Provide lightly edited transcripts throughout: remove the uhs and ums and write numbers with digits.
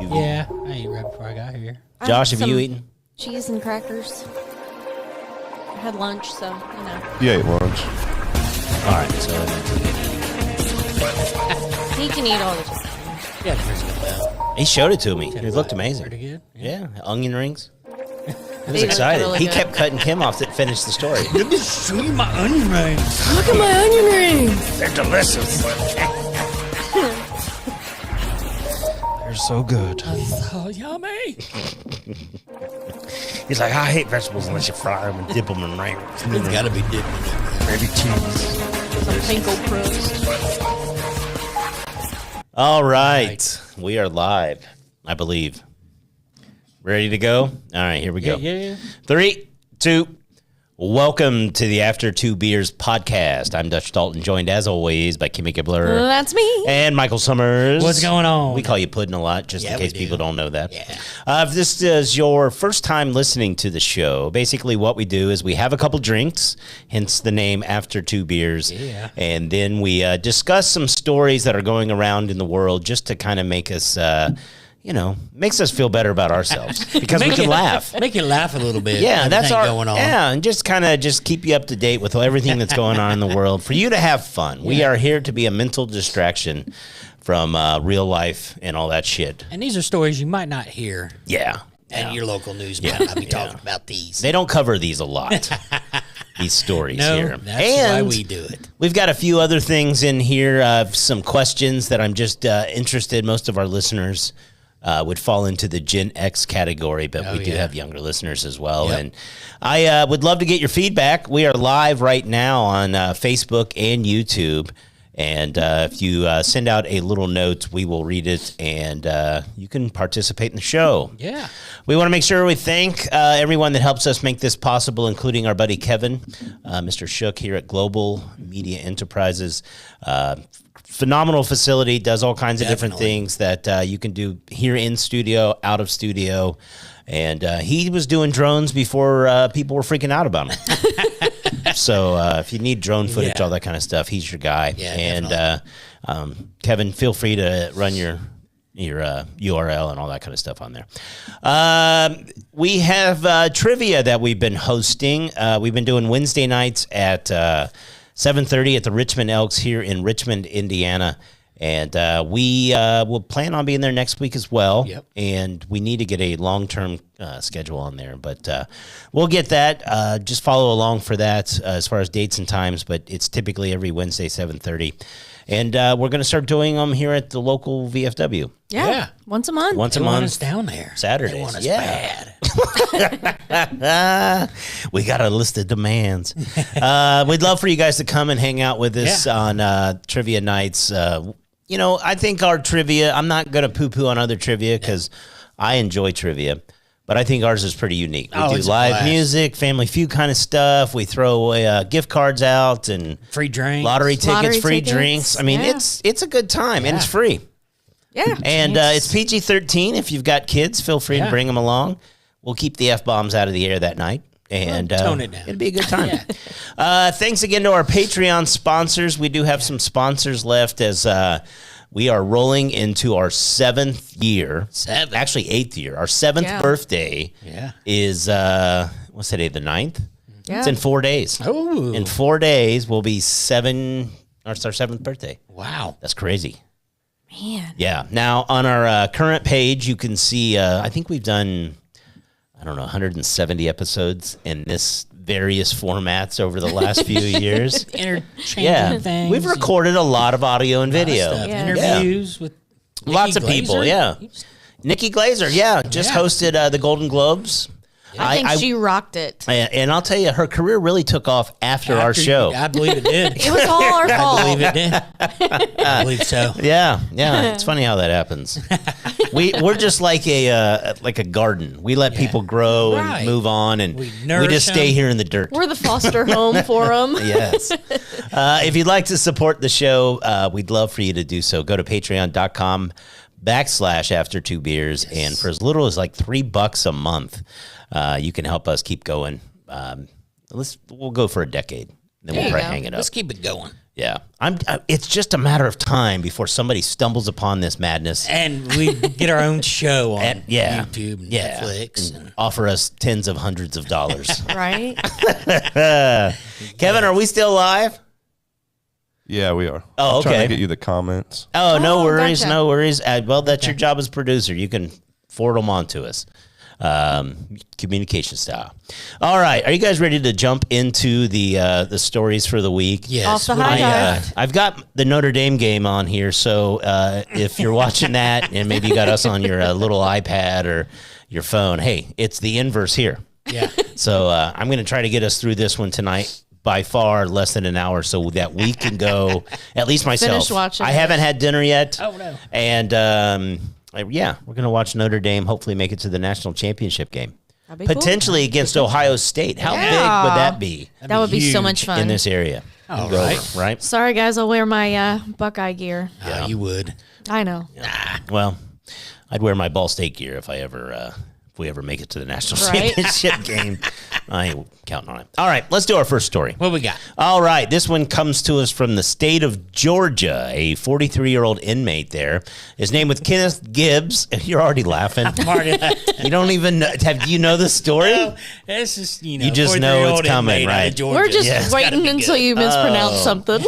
Yeah, I ate right before I got here. Josh, have you eaten? Cheese and crackers. I had lunch, so, you know. You ate lunch. All right, so He can eat all the time. Yeah, pretty good though. he showed it to me. It looked amazing. Pretty good. Yeah, onion rings. He was They look excited. really He good. kept cutting Kim off to finish the story. Let me show you my onion rings. Look at my onion rings. They're delicious. They're so good. Oh, yummy. He's like, I hate vegetables unless you fry them and dip them in rings. It's got to be dipped. Maybe cheese. Some panko crust. All right. We are live, I believe. Ready to go? All right, here we go. Yeah. 3, 2, welcome to the After Two Beers podcast. I'm Dutch Dalton, joined as always by Kimmy Gibbler That's me. and Michael Summers. What's going on? We call you Puddin' a lot, just in Yeah, case we do. people don't know that. Yeah. If this is your first time listening to the show, basically what we do is we have a couple drinks, hence the name After Two Beers. Yeah. And then we discuss some stories that are going around in the world just to kind of make us, makes us feel better about ourselves because we can laugh. Make you laugh a little bit. Yeah, that's Everything our going on. Yeah, and just kind of just keep you up to date with everything that's going on in the world for you to have fun. We are here to be a mental distraction from real life and all that shit. And these are stories you might not hear. Yeah. And your local news might not be talking about these. They don't cover these a lot, these stories No, here. that's why we do it. We've got a few other things in here, some questions that I'm just interested. Most of our listeners would fall into the Gen X category, but we do have younger listeners as well. Yep. And I would love to get your feedback. We are live right now on Facebook and YouTube. And if you send out a little note, we will read it, and you can participate in the show. Yeah. We want to make sure we thank everyone that helps us make this possible, including our buddy Kevin, Mr. Shook here at Global Media Enterprises. Phenomenal facility, does all kinds of different things that you can do here in studio, out of studio. And he was doing drones before people were freaking out about him. So if you need drone footage, all that kind of stuff, he's your guy. Yeah, and Kevin, feel free to run your URL and all that kind of stuff on there. We have trivia that we've been hosting. We've been doing Wednesday nights at 7:30 at the Richmond Elks here in Richmond, Indiana. And we will plan on being there next week as well. Yep. And we need to get a long-term schedule on there. But we'll get that. Just follow along for that as far as dates and times. But it's typically every Wednesday, 7:30. And we're going to start doing them here at the local VFW. Yeah. Once a month. Once They a want month. us down there. Saturdays. They want us Yeah. bad. We got a list of demands. We'd love for you guys to come and hang out with us on trivia nights. I think our trivia, I'm not going to poo-poo on other trivia because I enjoy trivia, but I think ours is pretty unique. We do it's a live blast. music, Family Feud kind of stuff. We throw away gift cards out and Free drinks. lottery tickets, Lottery free tickets. drinks. I mean, Yeah. it's a good time and it's free. Yeah. And it's PG-13. If you've got kids, feel free to bring them along. We'll keep the F-bombs out of the air that night. And tone it down. It'll be a good time. Thanks again to our Patreon sponsors. We do have some sponsors left as we are rolling into our 7th year. Actually, 8th year. Our 7th birthday is, what's today, the 9th? Yeah. It's in 4 days. Oh. In 4 days, we'll be it's our 7th birthday. Wow. That's crazy. Man. Yeah. Now, on our current page, you can see, I think we've done, don't know, 170 episodes in this various formats over the last few years. Interchanging things. We've recorded a lot of audio and video. Interviews with Lots of Nikki people, Glaser? yeah. Nikki Glaser, just hosted the Golden Globes. I think she rocked it. And I'll tell you, her career really took off after our show. I believe it did. It was all our fault. I believe it did. I believe so. Yeah. It's funny how that happens. We're just like a garden. We let people grow Right. and move on, and We we nourish just stay them. here in the dirt. We're the foster home for them. Yes. If you'd like to support the show, we'd love for you to do so. Go to patreon.com/after two beers. And for as little as like $3 a month, you can help us keep going. We'll go for a decade. Then we'll probably hang it up. Let's keep it going. Yeah. It's just a matter of time before somebody stumbles upon this madness. And we get our own show on YouTube and Yeah. Netflix. And Offer us tens of hundreds of dollars. Right? Kevin, are we still live? Yeah, we are. Oh, I'm trying okay. to get you the comments. Oh, no worries. gotcha. No worries. Well, that's your job as producer. You can forward them on to us. Communication style. All right. Are you guys ready to jump into the stories for the week? yes. Off the what do high you dive. got? I've got the Notre Dame game on here, so if you're watching that and maybe you got us on your little iPad or your phone, hey, it's the inverse here. Yeah. So I'm going to try to get us through this one tonight. By far less than an hour, so that we can go. At least myself. Finish watching I it. haven't had dinner yet. Oh, no. And we're going to watch Notre Dame. Hopefully, make it to the national championship game. That'd be cool. Potentially against Ohio State. How big would that be That would be so huge much fun. in this area? All Go right. over, right? Sorry, guys. I'll wear my Buckeye gear. Oh, you would. I know. Well, I'd wear my Ball State gear if we ever make it to the national Right. championship game. I ain't counting on it. All right, let's do our first story. What we got? All right, this one comes to us from the state of Georgia. A 43-year-old inmate there is named with Kenneth Gibbs. You're already laughing. Marty, You don't even know. Do you know the story? it's just, You just know it's 43-year-old coming, inmate out of right? Georgia. We're just Yeah, it's gotta waiting be until good. you mispronounce something.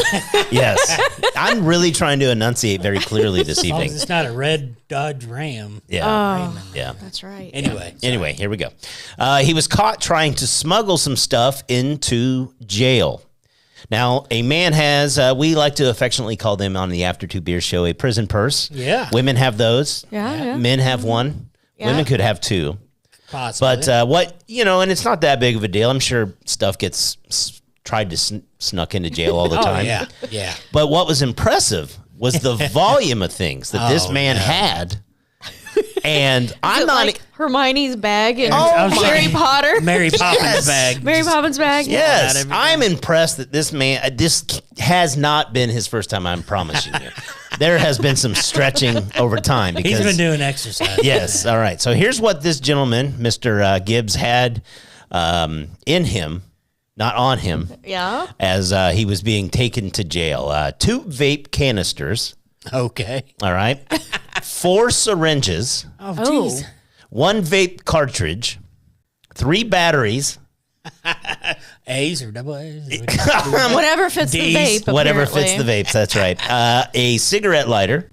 Yes. I'm really trying to enunciate very clearly this As long evening. as it's not a red Dodge Ram. Yeah. Oh, Yeah. that's right. Anyway. Anyway, here we go. He was caught trying to smuggle some stuff into jail. Now, a man has, we like to affectionately call them on the After Two Beers show, a prison purse. Yeah. Women have those. Yeah. Men have one. Yeah. Women could have two. Possibly. But and it's not that big of a deal. I'm sure stuff gets tried to snuck into jail all the oh, time. yeah. Yeah. But what was impressive was the volume of things that this Oh, man no. had. And I'm not. Like Hermione's bag and Oh, Harry my. Potter. Mary Poppins bag. Mary Poppins bag. Yes, everything. I'm impressed that this man. This has not been his first time. I'm promising you. There has been some stretching over time because He's been doing exercise. Yes. All right. So here's what this gentleman, Mr. Gibbs, had in him, not on him, Yeah. as he was being taken to jail. 2 vape canisters. Okay. All right. 4 syringes. Oh, Oh. jeez. 1 vape cartridge. 3 batteries. A's or double A's? Whatever fits D's, the vape. Whatever fits the apparently. vapes. That's right. A cigarette lighter.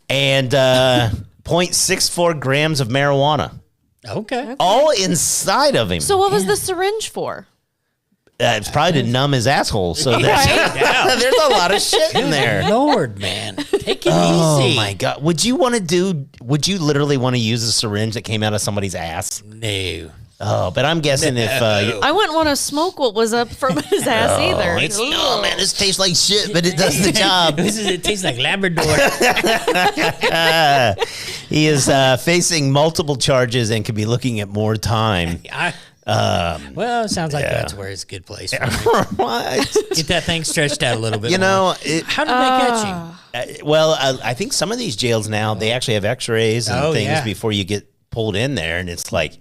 And 0.64 grams of marijuana. Okay. All inside of him. So what was the syringe for? It's probably to numb his asshole. So there's, Right? there's a lot of shit in there. Lord, man. Take it Oh easy. my God. Would you literally want to use a syringe that came out of somebody's ass? No. Oh, but I'm guessing if I wouldn't want to smoke what was up from his ass either. oh man, this tastes like shit, but it does the job. It tastes like Labrador. He is facing multiple charges and could be looking at more time. Well, it sounds like that's where it's a good place for me. What? Get that thing stretched out a little bit You more. know, How did they catch you? I think some of these jails now, they actually have x-rays and Oh, things yeah. before you get pulled in there. And it's like,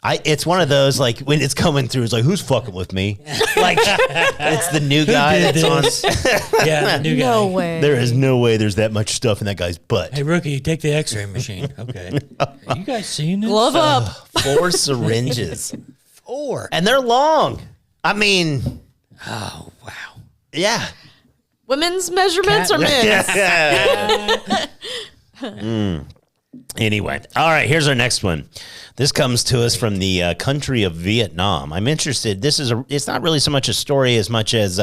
it's one of those, like, when it's coming through, it's like, who's fucking with me? Like, it's the new guy did that's on. this? Yeah, the new guy. No way. There is no way there's that much stuff in that guy's butt. Hey, rookie, take the X-ray machine. Okay. You guys seen this? Glove up. 4 syringes. 4. And they're long. I mean, Oh, wow. yeah. Women's measurements or men's? Anyway, all right, here's our next one. This comes to us from the country of Vietnam. I'm interested. It's not really so much a story as much as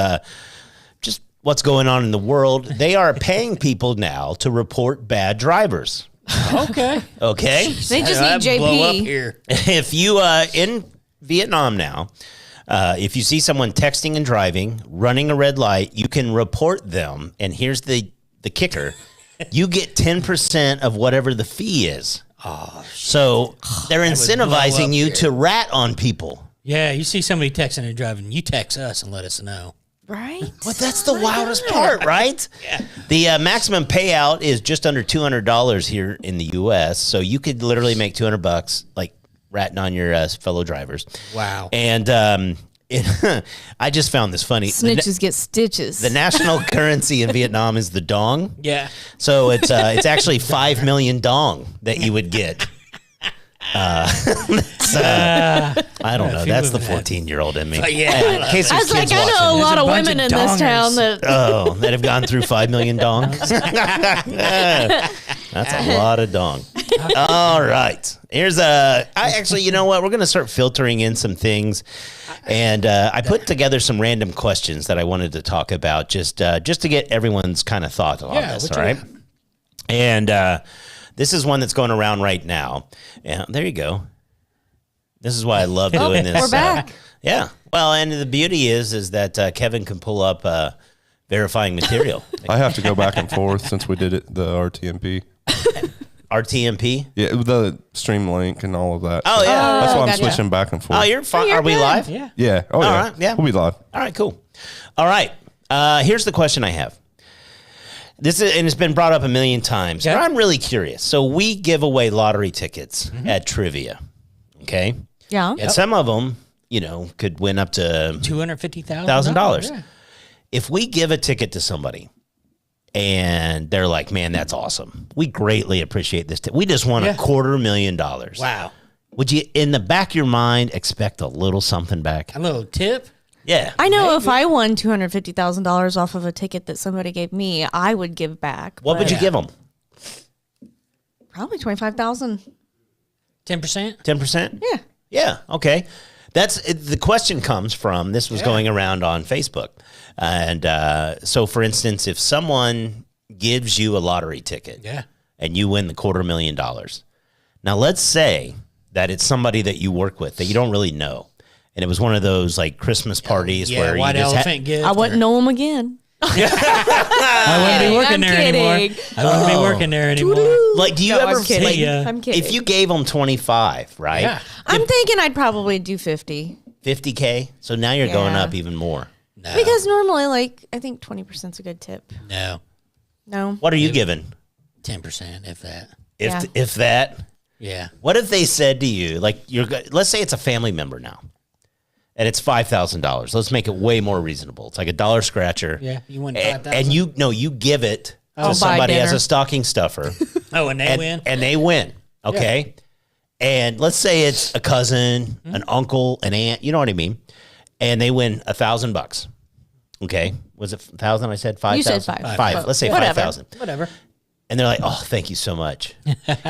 just what's going on in the world. They are paying people now to report bad drivers. Okay. Okay. They just need JP. Blow up here. If you in Vietnam now, if you see someone texting and driving, running a red light, you can report them. And here's the kicker. You get 10% of whatever the fee is. Oh, shit. So they're incentivizing you to rat on people. Yeah, you see somebody texting and driving, you text us and let us know. Right? But that's the wildest part, right? Yeah. The maximum payout is just under $200 here in the U.S. So you could literally make $200 like ratting on your fellow drivers. Wow. And I just found this funny. Snitches get stitches. The national currency in Vietnam is the dong. Yeah. So it's actually 5 million dong that you would get. I don't know. That's the 14-year-old in me. Yeah. In case I there's was like, kids I know watching. a lot There's of a bunch women of in this dongers. town that have gone through 5 million dong. That's a lot of dong. All right. Here's actually, you know what? We're going to start filtering in some things. And I put together some random questions that I wanted to talk about just to get everyone's kind of thoughts on this. All right. And this is one that's going around right now. Yeah, there you go. This is why I love doing this. We're back. Yeah. Well, and the beauty is that Kevin can pull up verifying material. I have to go back and forth since we did it, the RTMP. RTMP? Yeah, the stream link and all of that. Oh, yeah. That's why I'm gotcha. switching back and forth. Oh, you're fine. you're Are we good. live? Yeah. Yeah. Oh, yeah. All right, yeah. We'll be live. All right, cool. All right. Here's the question I have. And it's been brought up a million times. Okay. But I'm really curious. So we give away lottery tickets at trivia. Okay? Yeah. And some of them, could win up to $250,000. $1,000. If we give a ticket to somebody and they're like, man, that's awesome. We greatly appreciate this. We just won $250,000. Wow. Would you, in the back of your mind, expect a little something back? A little tip. Yeah. I know if I won $250,000 off of a ticket that somebody gave me, I would give back. What would you give them? Probably $25,000. 10%? 10%? Yeah. Yeah. Okay. The question comes from, this was going around on Facebook. And so, for instance, if someone gives you a lottery ticket and you win the $250,000, now let's say that it's somebody that you work with that you don't really know. And it was one of those like Christmas parties where white you just elephant gift. I wouldn't know them again. I wouldn't be working I'm there kidding. anymore. I wouldn't be working there anymore. like, do you No, ever I'm kidding. like, I'm kidding. if you gave them 25, right? Yeah. I'm thinking I'd probably do 50. 50K. So now you're going Yeah. up even more. No. Because normally, I think 20% is a good tip. No. No. What are you giving? 10%, if that. If that, Yeah. what if they said to you, like, let's say it's a family member now. And it's $5,000. Let's make it way more reasonable. It's like a dollar scratcher. Yeah. You win And, 5,000. you give it to buy somebody as dinner. a stocking stuffer. Oh, and they win? And they win. Okay. And let's say it's a cousin, an uncle, an aunt. You know what I mean? And they win $1,000. Okay. Was it 1,000? I said 5,000. You said five. Five. Let's say Whatever. 5,000. Whatever. And they're like, "Oh, thank you so much.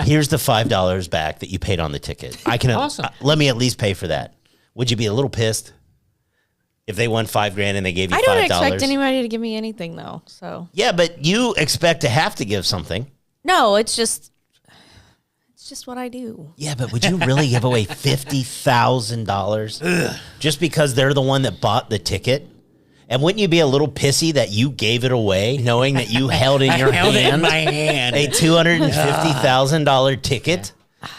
Here's the $5 back that you paid on the ticket. I can Awesome. let me at least pay for that." Would you be a little pissed if they won $5,000 and they gave you $5? I don't expect anybody to give me anything, though. So Yeah, but you expect to have to give something. no, it's just what I do. Yeah, but would you really give away $50,000 just because they're the one that bought the ticket? And wouldn't you be a little pissy that you gave it away, knowing that you held in your I held it in hand my hand. a $250,000 ticket?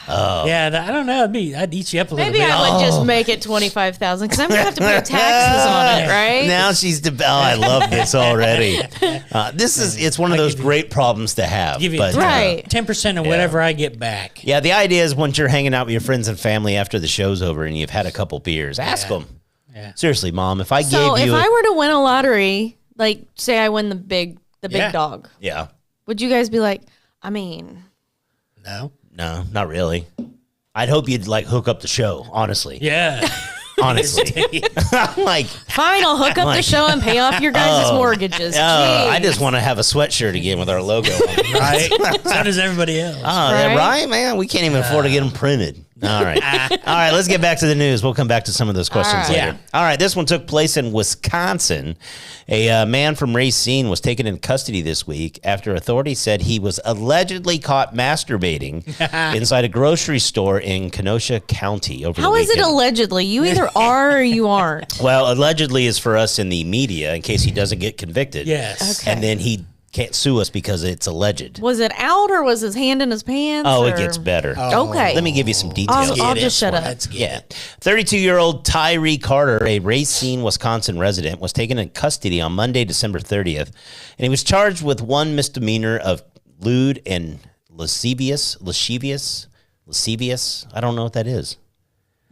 Yeah, I don't know. I'd eat you up a little Maybe bit. I would just make it 25,000 because I'm gonna have to pay taxes on it, right? Now she's I love this already. It's one of those great problems to have. Give you But, Right. 10% of whatever I get back. yeah, the idea is once you're hanging out with your friends and family after the show's over and you've had a couple beers, ask them. Yeah. Seriously, Mom, if I So gave if you, I were to win a lottery, like say I win the big Yeah. dog, yeah, would you guys be like, I mean, No. no, not really. I'd hope you'd like hook up the show, honestly. Yeah. honestly. I'm like, Fine, I'll hook up the show and pay off your guys' mortgages. I Jeez. just want to have a sweatshirt again with our logo on it. Right? So does everybody else. Right, man? We can't even afford to get them printed. All right. All right, let's get back to the news. We'll come back to some of those questions All right. later. All right, this one took place in Wisconsin. A man from Racine was taken in custody this week after authorities said he was allegedly caught masturbating inside a grocery store in Kenosha County over the How is weekend. it allegedly? You either are or you aren't. Well, allegedly is for us in the media in case he doesn't get convicted. Yes. Okay. And then he can't sue us because it's alleged. Was it out or was his hand in his pants? Oh, or? it gets better. Okay. Let me give you some details. I'll just shut up. Let's get Yeah. it. 32-year-old Tyree Carter, a Racine, Wisconsin resident, was taken in custody on Monday, December 30th, and he was charged with one misdemeanor of lewd and lascivious. I don't know what that is.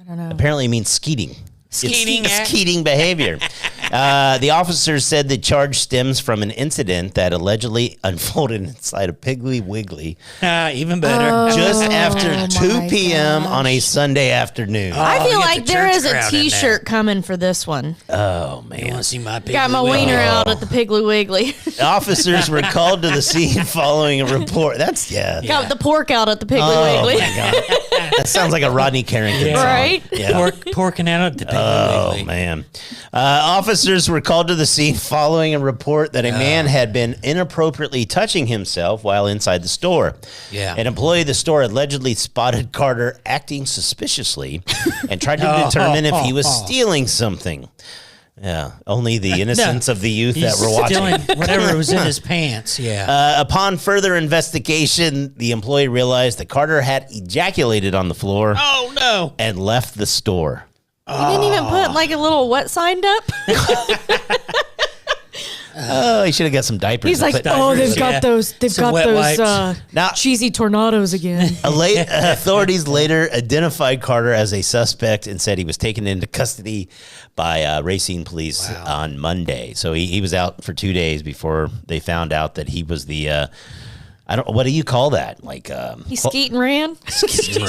I don't know. Apparently it means skeeting. Skeeting, It's eh? skeeting behavior. The officers said the charge stems from an incident that allegedly unfolded inside a Piggly Wiggly Even better. just after 2 my p.m. on a Sunday afternoon. I Oh, feel get like the there church is a crowd in T-shirt coming for this one. Oh, You man. want to see my Piggly Got my Wiggly? wiener out at the Piggly Wiggly. Officers were called to the scene following a report. Got the pork out at the Piggly Oh, Wiggly. my God. That sounds like a Rodney Carrington Yeah. song. Right? Yeah. Porking out at the Piggly Oh, Wiggly. man. Officers were called to the scene following a report that a man had been inappropriately touching himself while inside the store. Yeah. An employee of the store allegedly spotted Carter acting suspiciously and tried to determine if he was stealing something. Yeah, only the innocence of the youth He's that were watching. stealing whatever was in his pants. Yeah. Upon further investigation, the employee realized that Carter had ejaculated on the floor Oh, no. and left the store. You didn't even put like a little what signed up? Oh, he should have got some diapers. He's to like, put- oh, they've Yeah. got those Some wet wipes. Now- cheesy tornadoes again. Authorities later identified Carter as a suspect and said he was taken into custody by Racine police on Monday. So he was out for 2 days before they found out that he was the I don't. What do you call that? Like He skeet and ran.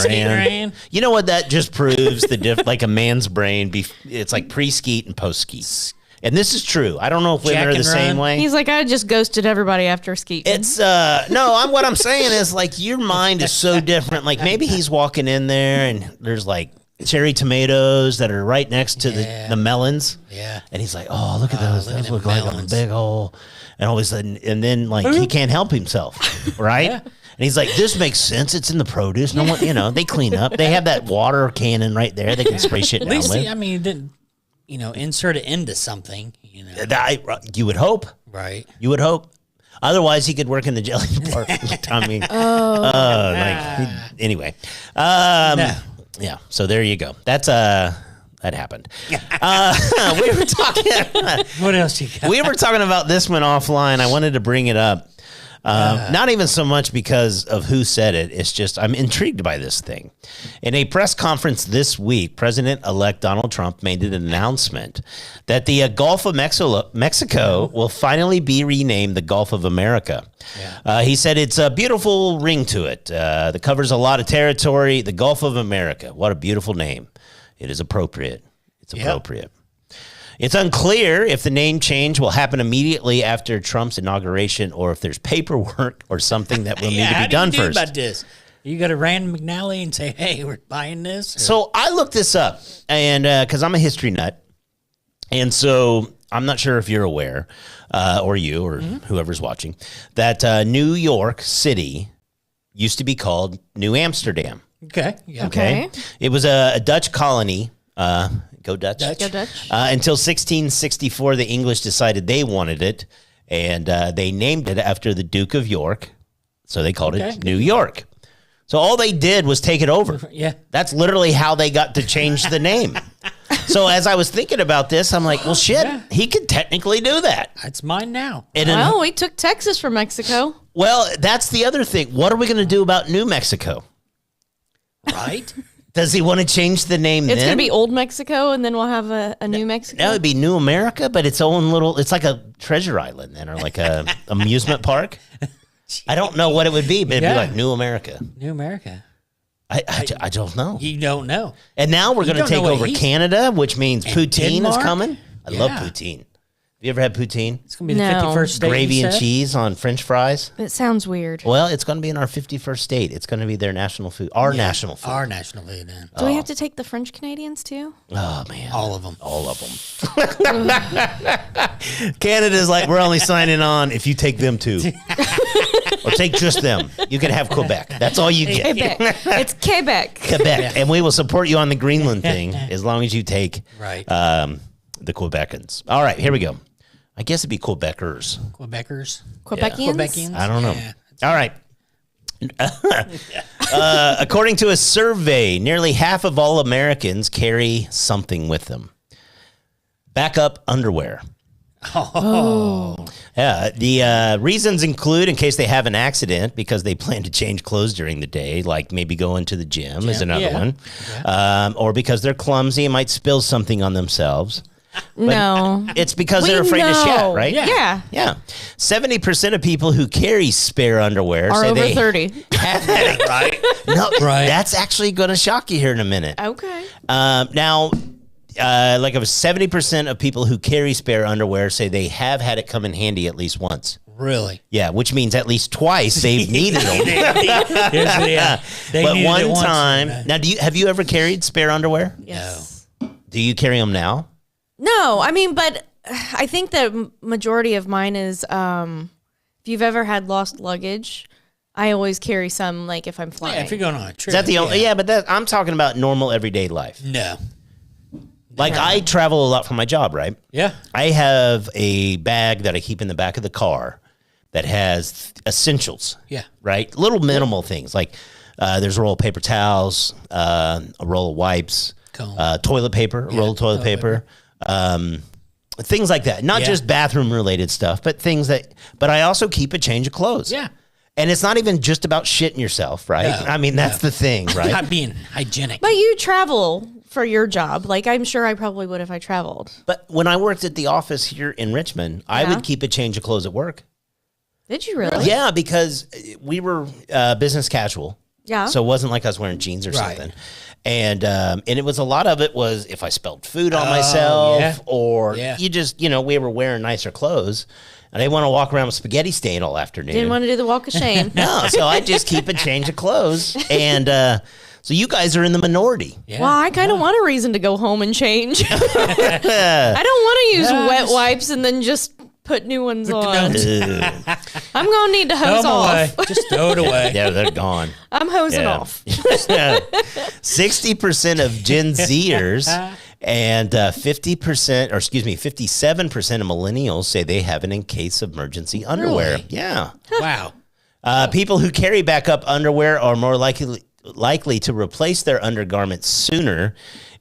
ran. You know what that just proves? Like a man's brain. It's like pre-skeet and post-skeet. And this is true. I don't know if women Jack are the and same run. way. He's like, I just ghosted everybody after skeet. It's what I'm saying is like your mind is so different. Like maybe he's walking in there and there's like cherry tomatoes that are right next to the melons. Yeah. And he's like, oh, look at those. look at Those them look like a melons. big hole. And all of a sudden, and then like he can't help himself, right? Yeah. And he's like, this makes sense. It's in the produce. No one, they clean up. They have that water cannon right there. They can spray shit At down least, with. I mean, he didn't, insert it into something, You would hope. Right. You would hope. Otherwise, he could work in the jelly department. I mean, anyway. No. Yeah. So there you go. That's that happened. We were talking. What else you got? We were talking about this one offline. I wanted to bring it up. Not even so much because of who said it. It's just I'm intrigued by this thing. In a press conference this week, President-elect Donald Trump made an announcement that the Gulf of Mexico will finally be renamed the Gulf of America. Yeah. He said it's a beautiful ring to it that covers a lot of territory. The Gulf of America. What a beautiful name. It is appropriate. It's appropriate. It's unclear if the name change will happen immediately after Trump's inauguration or if there's paperwork or something that will need to be done first. About this? You go to Rand McNally and say, hey, we're buying this? Or- So I looked this up and because I'm a history nut. And so I'm not sure if you're aware or you or whoever's watching that New York City used to be called New Amsterdam. Okay. Yeah. Okay. It was a Dutch colony. Go Dutch. Go Dutch. Until 1664, the English decided they wanted it, and they named it after the Duke of York. So they called it New York. So all they did was take it over. Yeah. That's literally how they got to change the name. So as I was thinking about this, I'm like, well, shit, he could technically do that. It's mine now. Well, we took Texas from Mexico. Well, that's the other thing. What are we going to do about New Mexico? Right? Does he want to change the name It's then? going to be Old Mexico, and then we'll have a New Mexico. That would be New America, but its own little, it's like a treasure island then, or like a amusement park. I don't know what it would be, but it'd be like New America. New America. I don't know. You don't know. And now we're going to don't know take what over he's- Canada, which means And poutine is Denmark? coming. I love Yeah. poutine. Have you ever had poutine? It's going to be the No. 51st state. Gravy you and said? cheese on French fries. It sounds weird. Well, it's going to be in our 51st state. It's going to be their national food, our national food. Our national food, then. Do we have to take the French Canadians too? Oh, man. All of them. All of them. Canada's like, we're only signing on if you take them too. Or take just them. You can have Quebec. That's all you get. Quebec. It's Quebec. Quebec. And we will support you on the Greenland thing as long as you take Right. the Quebecans. All right, here we go. I guess it'd be Quebecers. Quebecers. Quebecians. Quebecians. I don't know. Yeah. All right. According to a survey, nearly half of all Americans carry something with them. Backup underwear. Oh. Yeah, the reasons include in case they have an accident because they plan to change clothes during the day, like maybe going to the gym is another Yeah. one, or because they're clumsy and might spill something on themselves. No. It's because We they're afraid to shit, know. right? Yeah. Yeah. 70% of people who carry spare underwear Are say over they 30. have had it. Right. No, Right. that's actually going to shock you here in a minute. Okay. Now, like of 70% of people who carry spare underwear say they have had it come in handy at least once. Really? Yeah, which means at least twice they've needed them. Yeah. They But needed it one once, time, and, now have you ever carried spare underwear? Yes. Do you carry them now? No, I mean, but I think the majority of mine is if you've ever had lost luggage, I always carry some, like if I'm flying. Yeah, if you're going on a trip. Is that the only? Yeah, but I'm talking about normal everyday life. No. Like I travel a lot for my job, right? Yeah. I have a bag that I keep in the back of the car that has essentials. Yeah. Right? Little minimal things like there's a roll of paper towels, a roll of wipes, Comb. toilet paper, a roll of toilet paper. Things like that. Not Yeah. just bathroom related stuff, but things that, but I also keep a change of clothes. Yeah. And it's not even just about shitting yourself, right? No, I mean, that's the thing, right? Not being hygienic. But you travel for your job. Like I'm sure I probably would if I traveled. But when I worked at the office here in Richmond, I Yeah. would keep a change of clothes at work. Did you really? Yeah, because we were business casual. Yeah. So it wasn't like I was wearing jeans or Right. something. And it was a lot of it was if I spilled food on myself yeah. or Yeah. you just, we were wearing nicer clothes. And I didn't want to walk around with spaghetti stain all afternoon. Didn't want to do the walk of shame. No, so I just keep a change of clothes. And so you guys are in the minority. Yeah. Well, I kind of want a reason to go home and change. I don't want to use No, wet just- wipes and then just put new ones on. Ugh. I'm going to need to Throw hose 'em away. off. Just throw it away. Yeah, they're gone. I'm hosing Yeah. off. 60% of Gen Zers and 57% of millennials say they have an in case of emergency underwear. Really? Yeah. Wow. People who carry backup underwear are more likely to replace their undergarments sooner.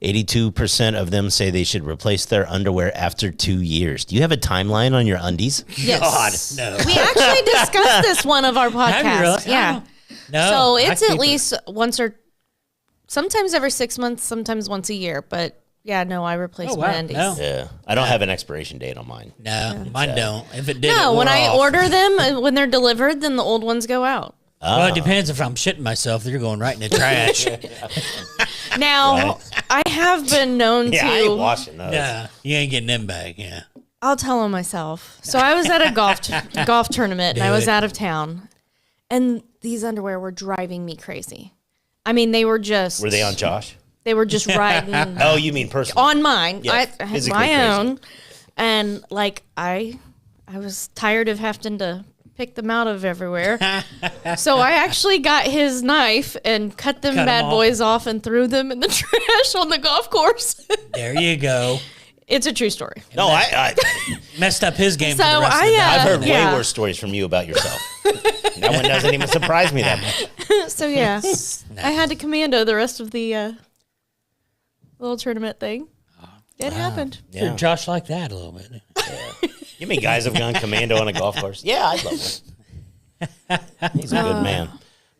82% of them say they should replace their underwear after 2 years. Do you have a timeline on your undies? Yes. God, no. We actually discussed this one of our podcasts. Have you really? Yeah. No. So I it's at keep it. least once or sometimes every 6 months, sometimes once a year. But yeah, no, I replace Oh, my wow. undies. No. Yeah. I don't have an expiration date on mine. No, mine don't. If it did, No, it when wore I off. order them, when they're delivered, then the old ones go out. Well, it depends if I'm shitting myself. They're going right in the trash. Now, I have been known Yeah, I ain't to. washing those. Yeah, you ain't getting them back. Yeah. I'll tell them myself. So I was at a golf tournament and I Do was it. out of town, and these underwear were driving me crazy. I mean, they were just. Were they on Josh? They were just riding Oh, you mean personally? on mine. Yeah, I had physically my crazy. own, and like I was tired of having to pick them out of everywhere. So I actually got his knife and cut them Cut 'em bad off. boys off and threw them in the trash on the golf course. There you go. It's a true story. No, I Messed up his game. So for the rest of I, the day. I've heard Yeah. way worse stories from you about yourself. That one doesn't even surprise me that much. So yeah, I had to commando the rest of the little tournament thing. It happened. Yeah. Josh like that a little bit. You mean guys have gone commando on a golf course? Yeah, I'd love one. He's a good man.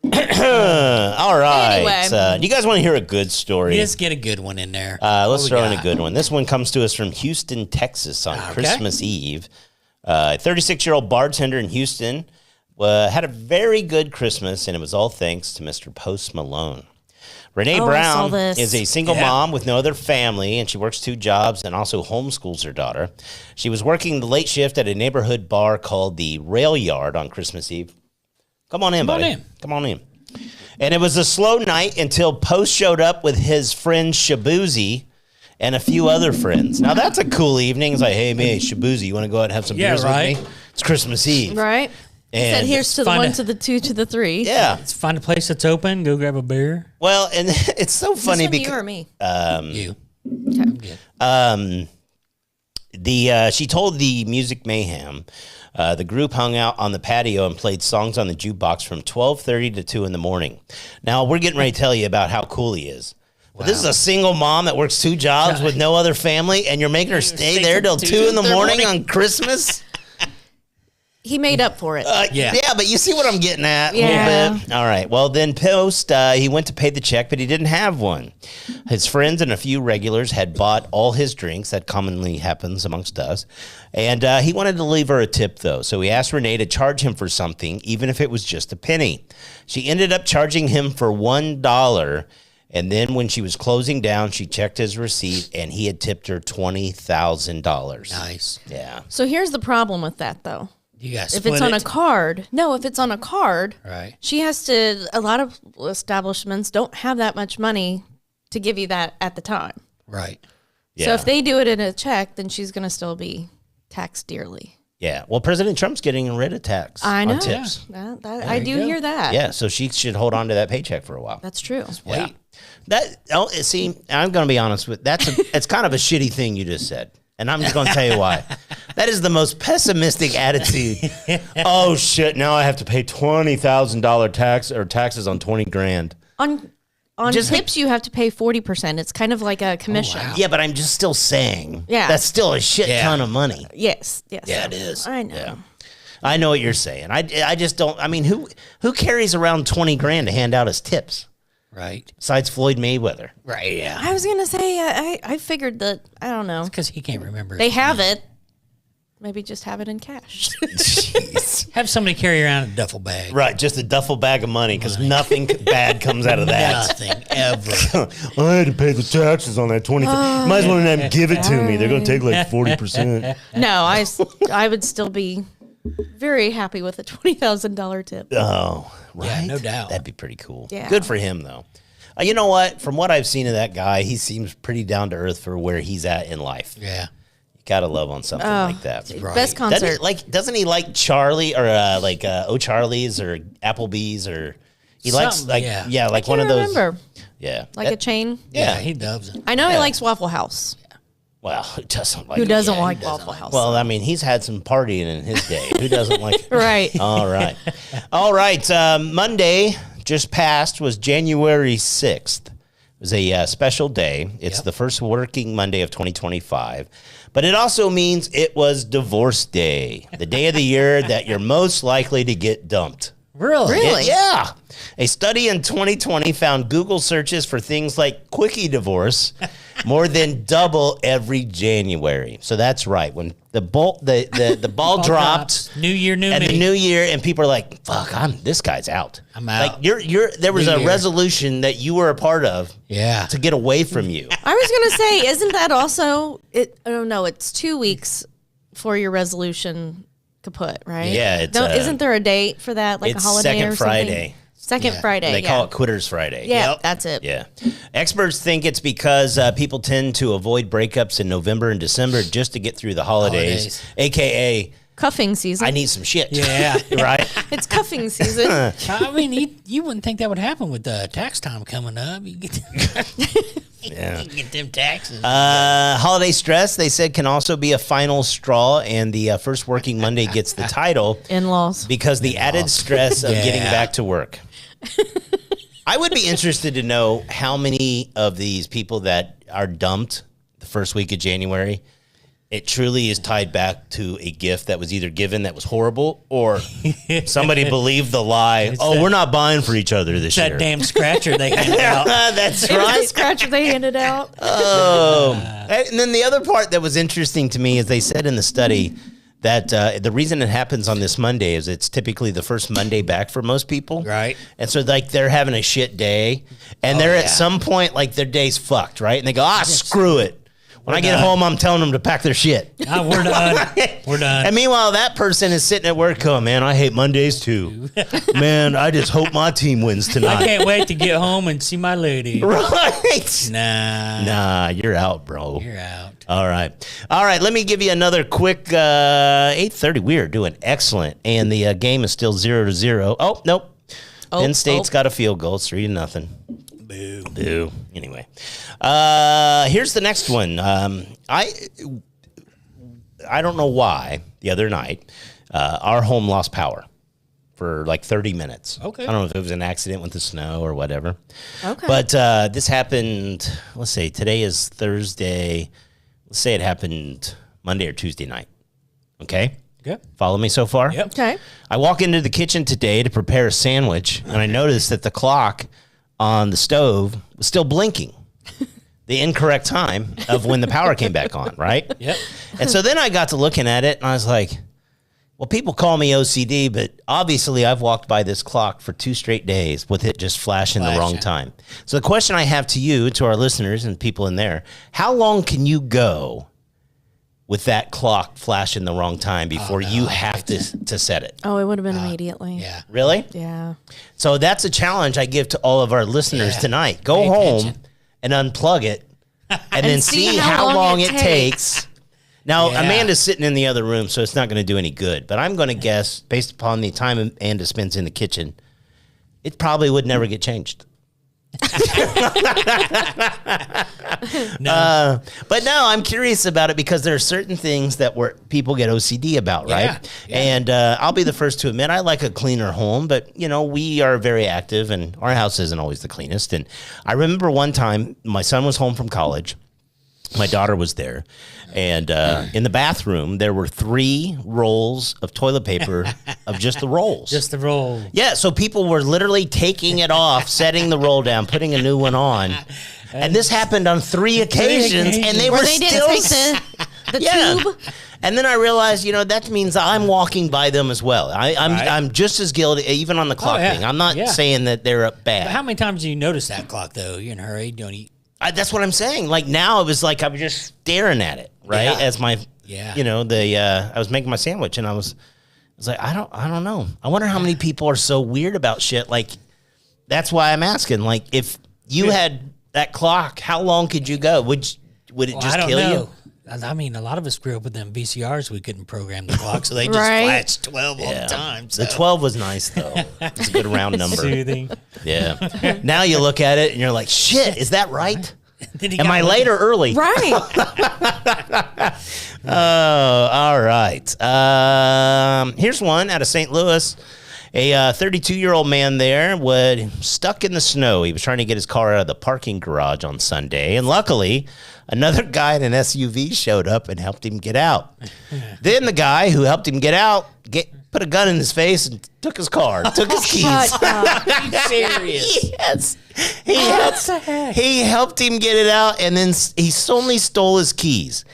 All right. Anyway. Do you guys want to hear a good story? Just get a good one in there. Let's What we throw in a got? good one. This one comes to us from Houston, Texas on Okay. Christmas Eve. 36-year-old bartender in Houston had a very good Christmas, and it was all thanks to Mr. Post Malone. Renee Oh, I saw Brown this. is a single mom with no other family, and she works 2 jobs and also homeschools her daughter. She was working the late shift at a neighborhood bar called the Rail Yard on Christmas Eve. Come on in, buddy. Come on in. And it was a slow night until Post showed up with his friend Shabuzi and a few other friends. Now, that's a cool evening. It's like, hey, man, Shabuzi, you want to go out and have some beers with me? It's Christmas Eve. Right. He said, here's to the 1, to the 2, to the 3. Yeah. Let's find a place that's open. Go grab a beer. Well, and it's so funny because because you or me? You. Okay. She told the Music Mayhem the group hung out on the patio and played songs on the jukebox from 12:30 to 2 in the morning. Now, we're getting ready to tell you about how cool he is. But this is a single mom that works 2 jobs with no other family, and you're making her stay there till 2 in the morning on Christmas? He made up for it. Yeah, but you see what I'm getting at? Yeah. A little bit. All right. Well, then Post, he went to pay the check, but he didn't have one. His friends and a few regulars had bought all his drinks. That commonly happens amongst us. And he wanted to leave her a tip, though. So he asked Renee to charge him for something, even if it was just a penny. She ended up charging him for $1. And then when she was closing down, she checked his receipt, and he had tipped her $20,000. Nice. Yeah. So here's the problem with that, though. You guys If it's on a card, if it's on a card, right? She has to. A lot of establishments don't have that much money to give you that at the time. Right. Yeah. So if they do it in a check, then she's going to still be taxed dearly. Yeah. Well, President Trump's getting rid of tax I know. on tips. I do hear that. Yeah, so she should hold on to that paycheck for a while. That's true. Yeah. See, I'm going to be honest with it's kind of a shitty thing you just said. And I'm just going to tell you why. That is the most pessimistic attitude. Oh shit, now I have to pay $20,000 taxes on 20 grand. On tips, you have to pay 40%. It's kind of like a commission. Yeah, but I'm just still saying. Yeah. That's still a shit ton of money. Yes. Yeah, it is. I know. Yeah. I know what you're saying. I just don't. I mean, who carries around 20 grand to hand out as tips? Right. Besides Floyd Mayweather. Right. Yeah. I was gonna say I figured that I don't know. Because he can't remember. They have it. Maybe just have it in cash. Jeez. Have somebody carry around a duffel bag. Right, just a duffel bag of money because nothing bad comes out of that. Nothing ever. I had to pay the taxes on that 20. Might as well let them give it to me. They're going to take like 40%. No, I would still be very happy with a $20,000 tip. Oh, right. Yeah, no doubt. That'd be pretty cool. Yeah. Good for him, though. You know what? From what I've seen of that guy, he seems pretty down to earth for where he's at in life. Yeah. You got to love on something like that. Right. Best concert. Doesn't he like Charlie or O'Charlie's or Applebee's or he likes Something, like yeah. like I one of can't those. remember. Yeah. Like a chain. Yeah, he loves it. I know he likes Waffle House. Well, who doesn't like Who it? doesn't like Waffle House? Well, I mean, he's had some partying in his day. Who doesn't like it? Right. All right. All right. Monday just passed was January 6th. It was a special day. It's the first working Monday of 2025. But it also means it was Divorce Day, the day of the year that you're most likely to get dumped. Really? Yeah. A study in 2020 found Google searches for things like quickie divorce more than double every January. So that's right. When the ball dropped, drops. New year, new and me. the new year, and people are like, "Fuck, this guy's out. I'm out." Like there was New a year. resolution that you were a part of, Yeah. to get away from you. I was gonna say, isn't that also it? I don't know. It's 2 weeks for your resolution kaput, right? Yeah, it's, isn't there a date for that, like a it's holiday second or something? Friday. Second Friday. They call it Quitters Friday. Yeah, that's it. Yeah. Experts think it's because people tend to avoid breakups in November and December just to get through the holidays. AKA, Cuffing season. I need some shit. Yeah. Right? It's cuffing season. I mean, you wouldn't think that would happen with tax time coming up. You get, Yeah. you get them taxes. Holiday stress, they said, can also be a final straw, and the first working Monday gets the title In-laws. because the added stress of getting Yeah. back to work. I would be interested to know how many of these people that are dumped the first week of January, it truly is tied back to a gift that was either given that was horrible or somebody believed the lie. We're not buying for each other this year. that damn scratcher they handed out. That's It was right. the scratcher they handed out. Oh. And then the other part that was interesting to me is they said in the study that the reason it happens on this Monday is it's typically the first Monday back for most people. Right. And so like they're having a shit day and they're at some point like their day's fucked, right? And they go, screw it. When I get home, I'm telling them to pack their shit. We're done. We're done. And meanwhile, that person is sitting at work going, man, I hate Mondays too. Man, I just hope my team wins tonight. I can't wait to get home and see my lady. Right. Nah, you're out, bro. you're out. All right. Let me give you another quick 8:30. We are doing excellent. And the game is still 0-0. Oh, nope. Penn State's got a field goal. It's 3-0. Boo. Anyway, here's the next one. I don't know why the other night our home lost power for like 30 minutes. Okay. I don't know if it was an accident with the snow or whatever. Okay. But this happened, let's say today is Thursday. Let's say it happened Monday or Tuesday night. Okay? Yep. Follow me so far? Yep. Okay. I walk into the kitchen today to prepare a sandwich, and I noticed that the clock on the stove was still blinking. The incorrect time of when the power came back on, right? Yep. And so then I got to looking at it, and I was like, well, people call me OCD, but obviously I've walked by this clock for 2 straight days with it just flashing the wrong time. So the question I have to you, to our listeners and people in there, how long can you go with that clock flashing the wrong time before you have to set it? Oh, it would have been immediately. Yeah. Really? Yeah. So that's a challenge I give to all of our listeners tonight. Go Pay home attention. and unplug it and then see how long it takes. Now, Yeah. Amanda's sitting in the other room, so it's not going to do any good. But I'm going to guess, based upon the time Amanda spends in the kitchen, it probably would never get changed. No. But no, I'm curious about it because there are certain things that people get OCD about, right? Yeah. And I'll be the first to admit I like a cleaner home, but we are very active and our house isn't always the cleanest. And I remember one time my son was home from college. My daughter was there, and in the bathroom, there were 3 rolls of toilet paper of just the rolls. Just the roll. Yeah, so people were literally taking it off, setting the roll down, putting a new one on. And this happened on 3 occasions, and they were They still... didn't take the Yeah. tube. And then I realized, that means I'm walking by them as well. I'm just as guilty, even on the clock yeah. thing. I'm not Yeah. saying that they're bad. But how many times do you notice that clock, though? You're in a hurry, don't eat. That's what I'm saying. Like now, it was like I was just staring at it, right? Yeah. As my, Yeah. I was making my sandwich, and I was like, I don't know. I wonder how many people are so weird about shit. Like, that's why I'm asking. Like, if you had that clock, how long could you go? Would it just I don't kill know. you? I mean, a lot of us grew up with them VCRs. We couldn't program the clock, so they just Right. flashed 12 all the time. So. The 12 was nice though. It's a good round number. Soothing. Yeah. Now you look at it and you're like, shit, is that right? Then he Am got I one- late or early? Right. Oh, all right. Here's one out of St. Louis. A 32-year-old man there was stuck in the snow. He was trying to get his car out of the parking garage on Sunday, and luckily, another guy in an SUV showed up and helped him get out. Then the guy who helped him get out put a gun in his face and took his car, took his keys. Shut up. Serious. Yes. He helped him get it out, and then he only stole his keys.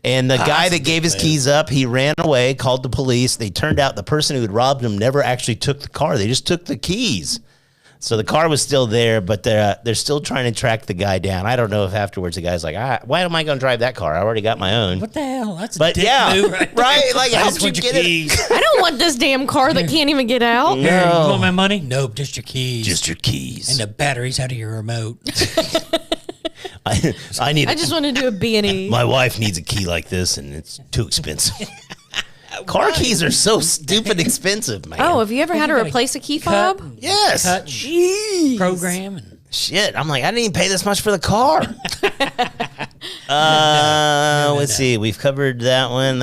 And the guy that gave his keys up, he ran away, called the police. They turned out the person who had robbed him never actually took the car. They just took the keys. So the car was still there, but they're still trying to track the guy down. I don't know if afterwards the guy's like, why am I going to drive that car? I already got my own. What the hell? That's a But dick yeah, move right, right? Like, I how just you want your get keys. it? I don't want this damn car that can't even get out. Here, you want my money? Nope, just your keys. Just your keys. And the battery's out of your remote. I need. I just want to do a B&E. My wife needs a key like this, and it's too expensive. Car keys are so stupid expensive, man. Oh, have you ever had to you gotta replace a key cut fob? yes. Cut, Jeez. program. And Shit. I'm like, I didn't even pay this much for the car. Let's see. We've covered that one.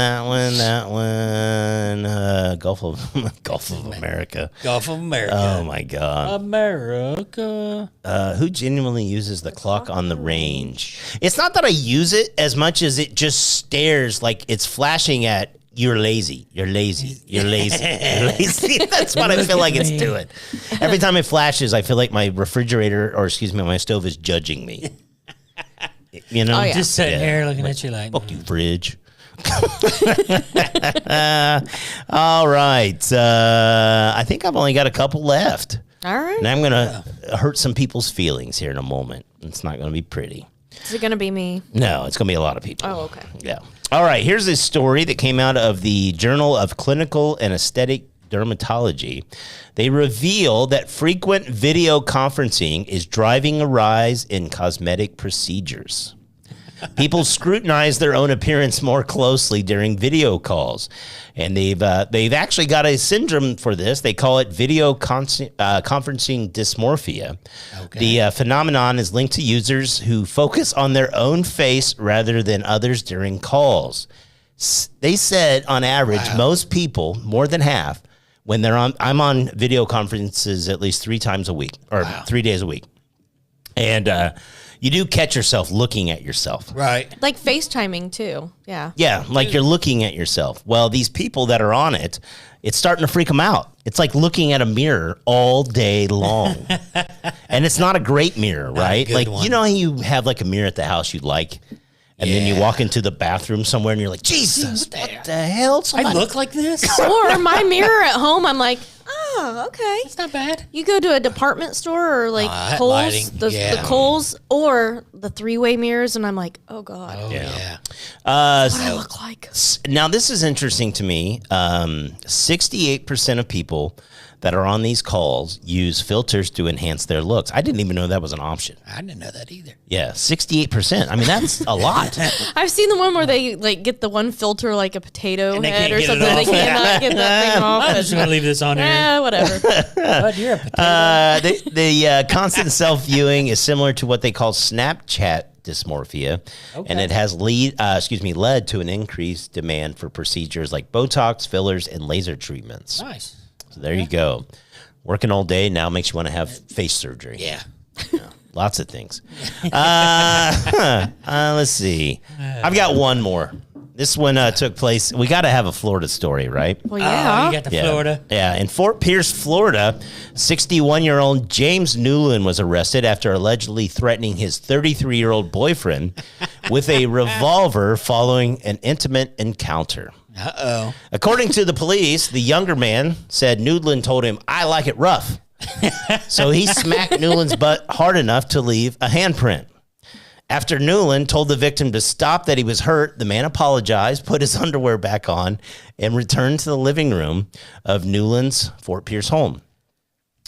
Gulf of America. Gulf of America. Oh my God. America. Who genuinely uses the clock on the range? It's not that I use it as much as it just stares like it's flashing at you're lazy. You're lazy. You're lazy. You're lazy. That's what I feel like it's doing. Every time it flashes, I feel like my refrigerator, or excuse me, my stove is judging me. You know? Oh, yeah. Just sitting Yeah. here looking at you like, Fuck you, fridge. All right. I think I've only got a couple left. All right. And I'm going to hurt some people's feelings here in a moment. It's not going to be pretty. Is it going to be me? No, it's going to be a lot of people. Oh, okay. Yeah. All right. Here's this story that came out of the Journal of Clinical and Aesthetic Dermatology. They reveal that frequent video conferencing is driving a rise in cosmetic procedures. People scrutinize their own appearance more closely during video calls, and they've actually got a syndrome for this. They call it video conferencing dysmorphia. Okay. The phenomenon is linked to users who focus on their own face rather than others during calls. They said, on average, most people, more than half, when I'm on video conferences at least 3 times a week or 3 days a week, and you do catch yourself looking at yourself. Right. Like FaceTiming too. Yeah. Yeah, like you're looking at yourself. Well, these people that are on it, it's starting to freak them out. It's like looking at a mirror all day long. And it's not a great mirror, right? Like, one. You know how you have like a mirror at the house you like, and then you walk into the bathroom somewhere and you're like, Jesus, what the hell? I look like this? Or my mirror at home, I'm like, oh, okay. It's not bad. You go to a department store or like Kohl's, the Kohl's, or the 3-way mirrors, and I'm like, oh, God. Oh, yeah. What do I look like? Now, this is interesting to me. 68% of people that are on these calls use filters to enhance their looks. I didn't even know that was an option. I didn't know that either. Yeah, 68%. I mean, that's a lot. I've seen the one where they like get the one filter like a potato And they head can't or get it something. They off. cannot get that thing off. I'm just going to leave this on here. Yeah, whatever. But you're a potato. The constant self-viewing is similar to what they call Snapchat dysmorphia, and it has led to an increased demand for procedures like Botox, fillers, and laser treatments. Nice. So there you go. Working all day now makes you want to have face surgery. Yeah. Lots of things. Let's see. I've got one more. This one took place. We got to have a Florida story, right? Well, yeah. You got the Florida. Yeah. In Fort Pierce, Florida, 61-year-old James Newland was arrested after allegedly threatening his 33-year-old boyfriend with a revolver following an intimate encounter. Uh-oh. According to the police, the younger man said Newland told him, "I like it rough." So he smacked Newland's butt hard enough to leave a handprint. After Newland told the victim to stop that he was hurt, the man apologized, put his underwear back on, and returned to the living room of Newland's Fort Pierce home.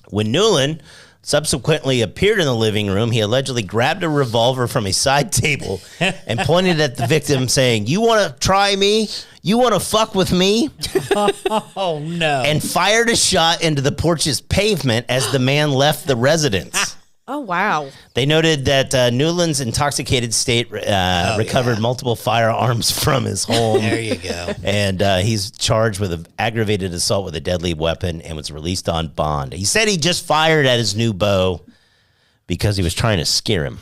When Newland subsequently appeared in the living room, he allegedly grabbed a revolver from a side table and pointed at the victim, saying, "You want to try me? You want to fuck with me?" Oh, no. And fired a shot into the porch's pavement as the man left the residence. Oh, wow. They noted that Newland's intoxicated state recovered multiple firearms from his home. There you go. And he's charged with an aggravated assault with a deadly weapon and was released on bond. He said he just fired at his new beau because he was trying to scare him.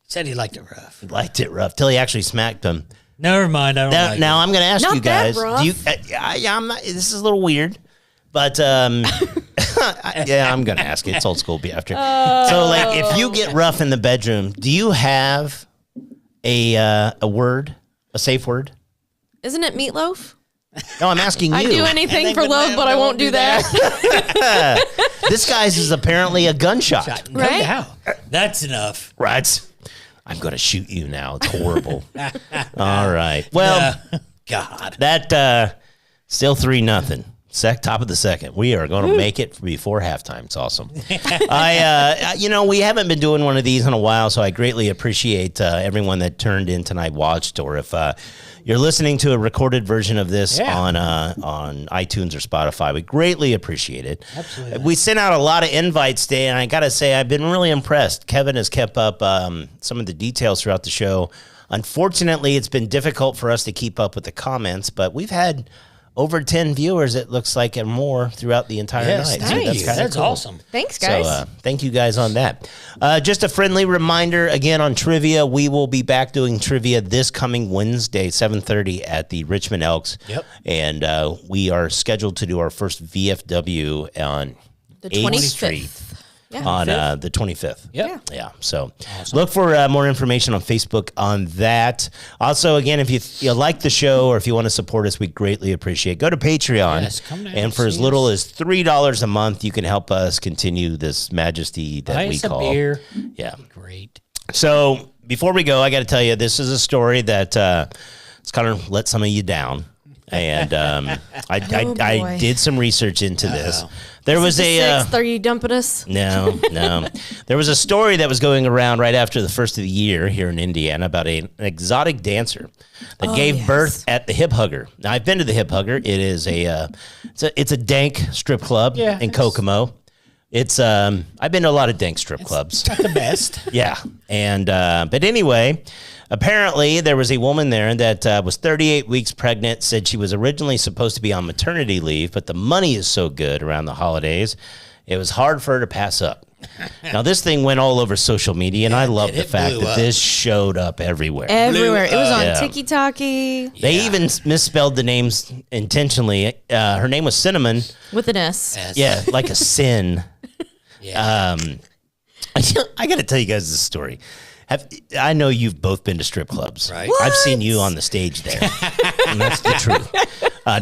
Said he liked it rough. He liked it rough till he actually smacked him. Never mind. I don't like Now I'm going to ask Not you guys. that rough. Do you? I'm not. This is a little weird, but yeah, I'm going to ask it. It's old school after. So, like, if you get rough in the bedroom, do you have a word, a safe word? Isn't it meatloaf? No, I'm asking you. I'd do anything for love, but I won't do that. This guy's is apparently a gunshot. No Right? doubt. That's enough. Right. I'm going to shoot you now. It's horrible. All right. Well, God. that still 3-0. Top of the second. We are going to make it before halftime. It's awesome. We haven't been doing one of these in a while, so I greatly appreciate everyone that turned in tonight, watched, or if you're listening to a recorded version of this on iTunes or Spotify, we greatly appreciate it. Absolutely. We sent out a lot of invites today, and I got to say, I've been really impressed. Kevin has kept up some of the details throughout the show. Unfortunately, it's been difficult for us to keep up with the comments, but we've had over 10 viewers, it looks like, and more throughout the entire night. Thank you. That's cool. awesome. Thanks, guys. So thank you guys on that. Just a friendly reminder, again, on trivia, we will be back doing trivia this coming Wednesday, 7:30 at the Richmond Elks. Yep. And we are scheduled to do our first VFW on The 8th 25th. Street on the 25th. Yep. Yeah. So look for more information on Facebook on that. Also, again, if you like the show or if you want to support us, we greatly appreciate. Go to Patreon. Yes, come down and for as little as $3 a month, you can help us continue this majesty that Buy we us a call. beer. Yeah. Great. So before we go, I got to tell you, this is a story that it's kind of let some of you down. And I did some research into this. There was Are you dumping us? No. There was a story that was going around right after the first of the year here in Indiana about an exotic dancer that gave birth at the Hip Hugger. Now, I've been to the Hip Hugger. It is it's a dank strip club in Kokomo. It's I've been to a lot of dank strip clubs. Not the best. Yeah. And but anyway, apparently there was a woman there that was 38 weeks pregnant, said she was originally supposed to be on maternity leave, but the money is so good around the holidays, it was hard for her to pass up. Now, this thing went all over social media, and I love the fact that this showed up everywhere. Everywhere. It was on Tiki-Taki. They even misspelled the names intentionally. Her name was Cinnamon. With an S. Yeah, like a sin. Yeah. I got to tell you guys this story. I know you've both been to strip clubs. Right. I've seen you on the stage there. And that's the truth.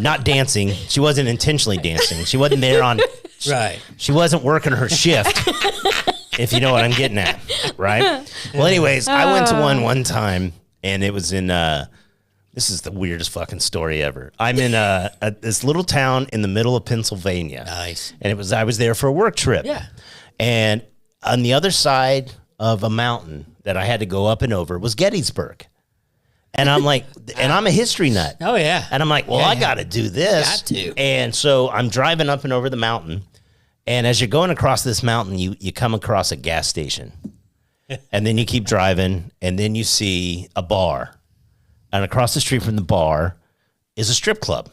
Not dancing. She wasn't intentionally dancing. She wasn't there on... Right. She wasn't working her shift, if you know what I'm getting at, right? Well, anyways, I went to one time, and it was in... this is the weirdest fucking story ever. I'm in this little town in the middle of Pennsylvania. Nice. And I was there for a work trip. Yeah. And on the other side of a mountain that I had to go up and over was Gettysburg. And I'm like, and I'm a history nut. Oh, yeah. And I'm like, well, I got to do this. Got to. And so I'm driving up and over the mountain. And as you're going across this mountain, you come across a gas station. And then you keep driving, and then you see a bar. And across the street from the bar is a strip club.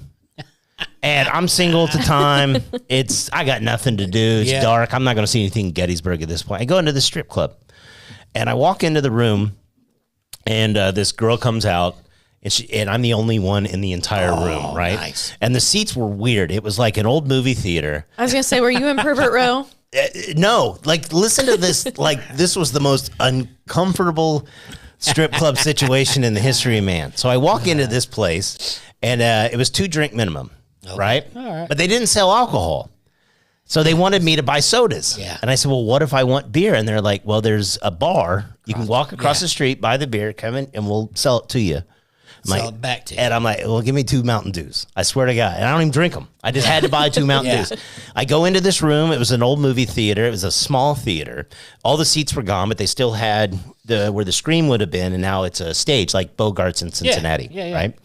And I'm single at the time. I got nothing to do. It's dark. I'm not going to see anything in Gettysburg at this point. I go into the strip club, and I walk into the room, and this girl comes out, and I'm the only one in the entire room, right? Nice. And the seats were weird. It was like an old movie theater. I was going to say, were you in Pervert Row? No, like, listen to this. Like, this was the most uncomfortable strip club situation in the history of man. So I walk into this place, and it was 2 drink minimum, right? All right. But they didn't sell alcohol. So they wanted me to buy sodas. Yeah. And I said, well, what if I want beer? And they're like, well, there's a bar. You can walk across the street, buy the beer, come in, and we'll sell it to you. Sell it back to you. And I'm like, well, give me 2 Mountain Dews. I swear to God. And I don't even drink them. I just had to buy 2 Mountain Dews. I go into this room. It was an old movie theater. It was a small theater. All the seats were gone, but they still had where the screen would have been, and now it's a stage like Bogart's in Cincinnati, right?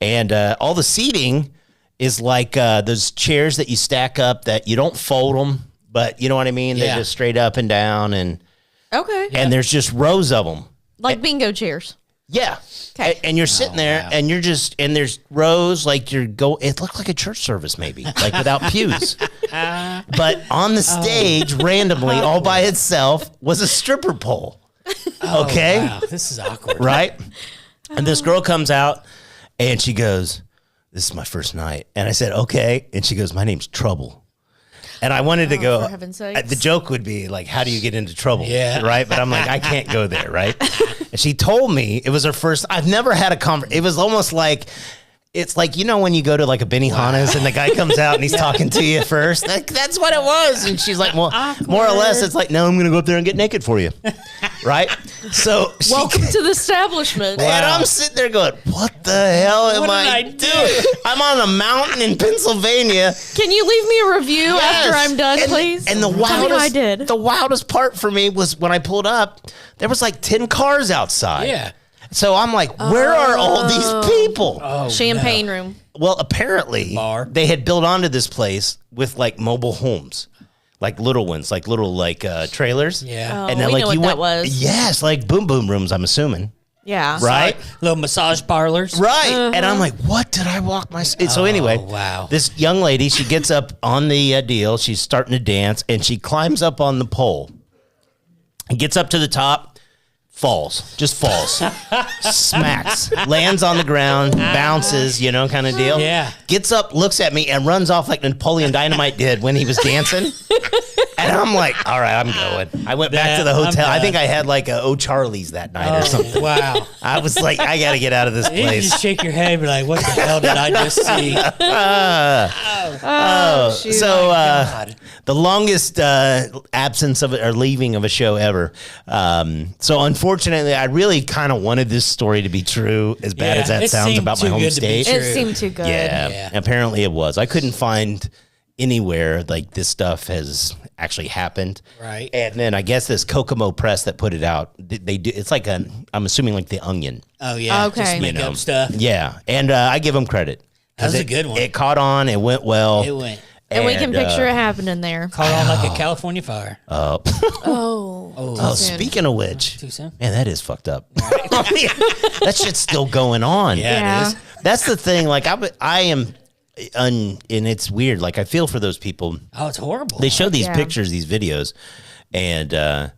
And all the seating is like those chairs that you stack up that you don't fold them, but you know what I mean? They're just straight up and down, and and there's just rows of them. Like bingo chairs. Yeah. Okay. And you're sitting there and you're just, and there's rows like it looked like a church service maybe, like without pews. But on the stage, randomly, all by itself, was a stripper pole. Okay. Wow. This is awkward. Right? And this girl comes out and she goes, this is my first night. And I said, okay. And she goes, my name's Trouble. And I wanted to go, for heaven's sakes. the joke would be like, how do you get into trouble? Yeah. Right. But I'm like, I can't go there. Right. And she told me it was her first, I've never had a conversation. It was almost like, it's like, you know, when you go to like a Benihana's and the guy comes out and he's talking to you first, that's what it was. And she's like, well, more or less, it's like, no, I'm going to go up there and get naked for you. Right. So welcome to the establishment. And I'm sitting there going, what the hell am I doing? I'm on a mountain in Pennsylvania. Can you leave me a review after I'm done, please? And the wildest part for me was when I pulled up, there was like 10 cars outside. Yeah. So I'm like, where are all these people? Champagne room. Well, apparently they had built onto this place with like mobile homes. Like little ones, like little trailers. Yeah. And then we like know what that was. Yes, like boom boom rooms, I'm assuming. Yeah. Right? Little massage parlors. Right. And I'm like, what did I walk my... So anyway, this young lady, she gets up on the deal. She's starting to dance, and she climbs up on the pole and gets up to the top. Just falls, smacks, lands on the ground, bounces, you know, kind of deal. Yeah. Gets up, looks at me, and runs off like Napoleon Dynamite did when he was dancing. And I'm like, all right, I'm going. I went back to the hotel. I think I had like a O'Charlie's that night or something. Wow. I was like, I got to get out of this You place. just shake your head and be like, what the hell did I just see? Shoot. So God. the longest absence of or leaving of a show ever. So unfortunately, I really kind of wanted this story to be true, as bad as that it sounds seemed about my too home good to be state. true. It seemed too good. Yeah, apparently it was. I couldn't find anywhere like this stuff has actually happened. Right. And then I guess this Kokomo Press that put it out, they do. It's like I'm assuming like The Onion. Oh, yeah. Okay. Just make up stuff. Yeah, and I give them credit. That was 'Cause a good one. It caught on. It went well. It went. And we can picture it happening there. Caught on like a California fire. Oh. Oh, soon. speaking of which, Too soon? man, that is fucked up. That shit's still going on. Yeah, Yeah. it is. That's the thing. Like I am, and it's weird. Like I feel for those people. Oh, it's horrible. They show these Yeah. pictures, these videos, and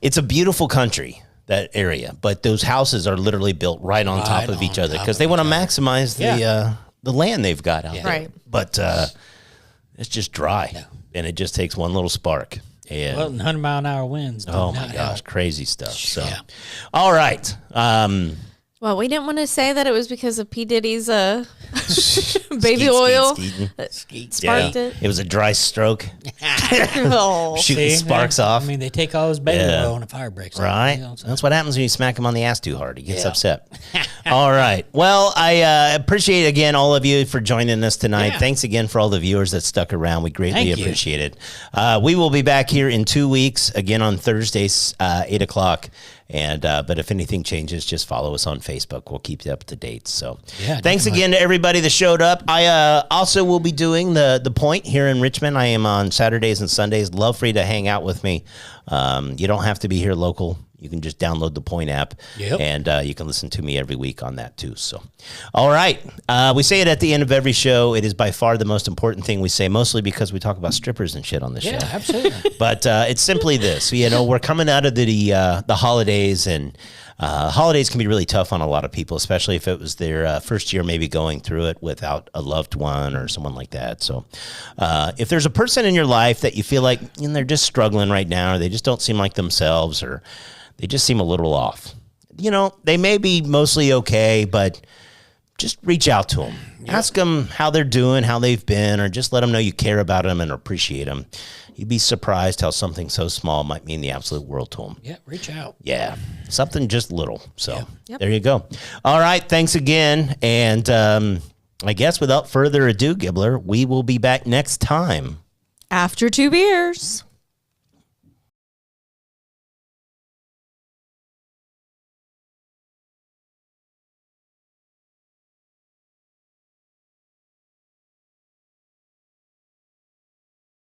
it's a beautiful country, that area. But those houses are literally built right on top of each other because they want to maximize the land they've got out there. Right. But it's just dry, and it just takes one little spark. And Well, 100-mile-an-hour winds. oh my gosh, crazy stuff. So, Yeah. all right. Well, we didn't want to say that it was because of P. Diddy's baby Skeet, oil skeeting. Skeet. sparked Yeah. it. It was a dry stroke, Oh. shooting See, sparks yeah. off. I mean, they take all his baby Yeah. oil and a fire breaks out, Right. you know, so- That's what happens when you smack him on the ass too hard. He gets Yeah. upset. All right. Well, I appreciate again all of you for joining us tonight. Yeah. Thanks again for all the viewers that stuck around. We greatly Thank you. appreciate it. We will be back here in 2 weeks again on Thursdays, 8 o'clock. And but if anything changes, just follow us on Facebook. We'll keep you up to date. So Yeah, thanks definitely. again to everybody that showed up. I also will be doing the Point here in Richmond. I am on Saturdays and Sundays. Love for you to hang out with me. You don't have to be here local. You can just download the Point app, Yep. and you can listen to me every week on that too. So, all right. We say it at the end of every show. It is by far the most important thing we say, mostly because we talk about strippers and shit on the show. Yeah, absolutely. But it's simply this. You know, we're coming out of the holidays, and holidays can be really tough on a lot of people, especially if it was their first year maybe going through it without a loved one or someone like that. So if there's a person in your life that you feel like they're just struggling right now, or they just don't seem like themselves, or they just seem a little off, they may be mostly okay, but just reach out to them. Ask them how they're doing, how they've been, or just let them know you care about them and appreciate them. You'd be surprised how something so small might mean the absolute world to them. Yeah, reach out. Yeah, something just little. So Yep. there you go. All right, thanks again. And I guess without further ado, Gibbler, we will be back next time. After 2 beers.